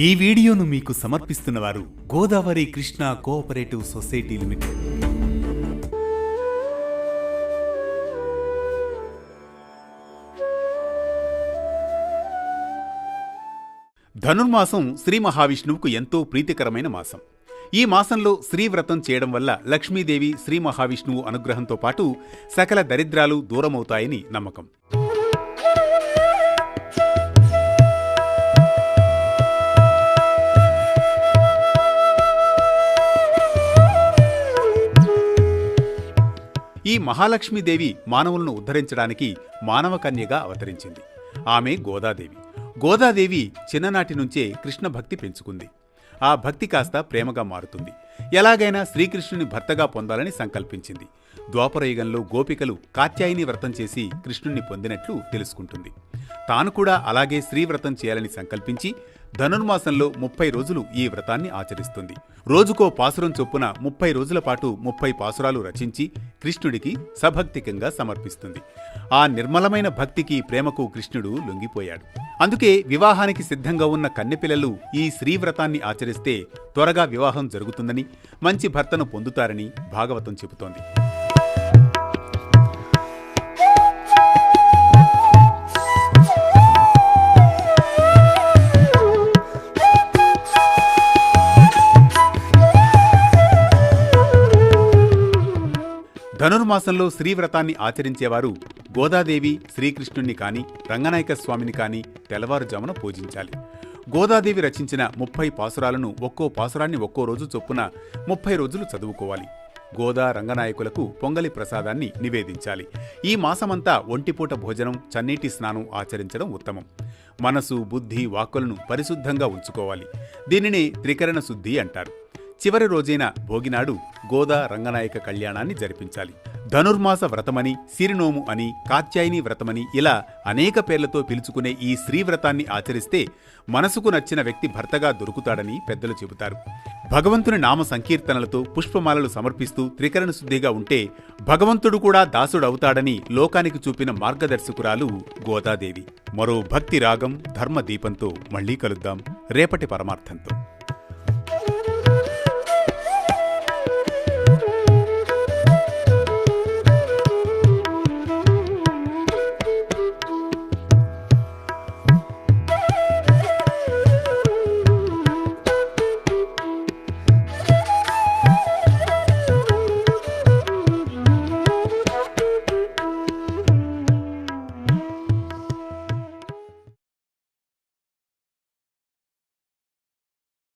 ఈ వీడియోను మీకు సమర్పిస్తున్నవారు Godavari Krishna cooperative society limited. ధనుర్మాసం శ్రీ మహావిష్ణువుకు ఎంతో ప్రీతికరమైన మాసం. ఈ మాసంలో శ్రీవ్రతం చేయడం వల్ల లక్ష్మీదేవి శ్రీ మహావిష్ణువు అనుగ్రహంతో పాటు సకల దరిద్రాలు దూరమవుతాయని నమ్మకం. ఈ మహాలక్ష్మీదేవి మానవులను ఉద్ధరించడానికి మానవ కన్యగా అవతరించింది. ఆమె గోదాదేవి. గోదాదేవి చిన్ననాటి నుంచే కృష్ణ భక్తి పెంచుకుంది. ఆ భక్తి కాస్త ప్రేమగా మారుతుంది. ఎలాగైనా శ్రీకృష్ణుని భర్తగా పొందాలని సంకల్పించింది. ద్వాపరయుగంలో గోపికలు కాత్యాయని వ్రతం చేసి కృష్ణుణ్ణి పొందినట్లు తెలుసుకుంటుంది. తాను కూడా అలాగే శ్రీవ్రతం చేయాలని సంకల్పించి ధనుర్మాసంలో 30 రోజులు ఈ వ్రతాన్ని ఆచరిస్తుంది. రోజుకో పాసురం చొప్పున 30 రోజుల పాటు 30 పాసురాలు రచించి కృష్ణుడికి సభక్తికంగా సమర్పిస్తుంది. ఆ నిర్మలమైన భక్తికి ప్రేమకు కృష్ణుడు లొంగిపోయాడు. అందుకే వివాహానికి సిద్ధంగా ఉన్న కన్నెపిల్లలు ఈ శ్రీవ్రతాన్ని ఆచరిస్తే త్వరగా వివాహం జరుగుతుందని, మంచి భర్తను పొందుతారని భాగవతం చెబుతోంది. ధనుర్మాసంలో శ్రీవ్రతాన్ని ఆచరించేవారు గోదాదేవి, శ్రీకృష్ణుణ్ణి కాని రంగనాయక స్వామిని కాని తెల్లవారుజామున పూజించాలి. గోదాదేవి రచించిన 30 పాసురాలను ఒక్కో పాసురాన్ని ఒక్కో రోజు చొప్పున 30 రోజులు చదువుకోవాలి. గోదా రంగనాయకులకు పొంగలి ప్రసాదాన్ని నివేదించాలి. ఈ మాసమంతా ఒంటిపూట భోజనం, చన్నీటి స్నానం ఆచరించడం ఉత్తమం. మనసు, బుద్ధి, వాక్కులను పరిశుద్ధంగా ఉంచుకోవాలి. దీనినే త్రికరణ శుద్ధి అంటారు. చివరి రోజైన భోగినాడు గోదా రంగనాయక కళ్యాణాన్ని జరిపించాలి. ధనుర్మాస వ్రతమని, సిరినోము అని, కాత్యాయని వ్రతమని ఇలా అనేక పేర్లతో పిలుచుకునే ఈ శ్రీవ్రతాన్ని ఆచరిస్తే మనసుకు నచ్చిన వ్యక్తి భర్తగా దొరుకుతాడని పెద్దలు చెబుతారు. భగవంతుని నామ సంకీర్తనలతో పుష్పమాలలు సమర్పిస్తూ త్రికరణ శుద్ధిగా ఉంటే భగవంతుడు కూడా దాసుడవుతాడని లోకానికి చూపిన మార్గదర్శకురాలు గోదాదేవి. మరో భక్తి రాగం, ధర్మ దీపంతో మళ్లీ కలుద్దాం రేపటి పరమార్థంతో.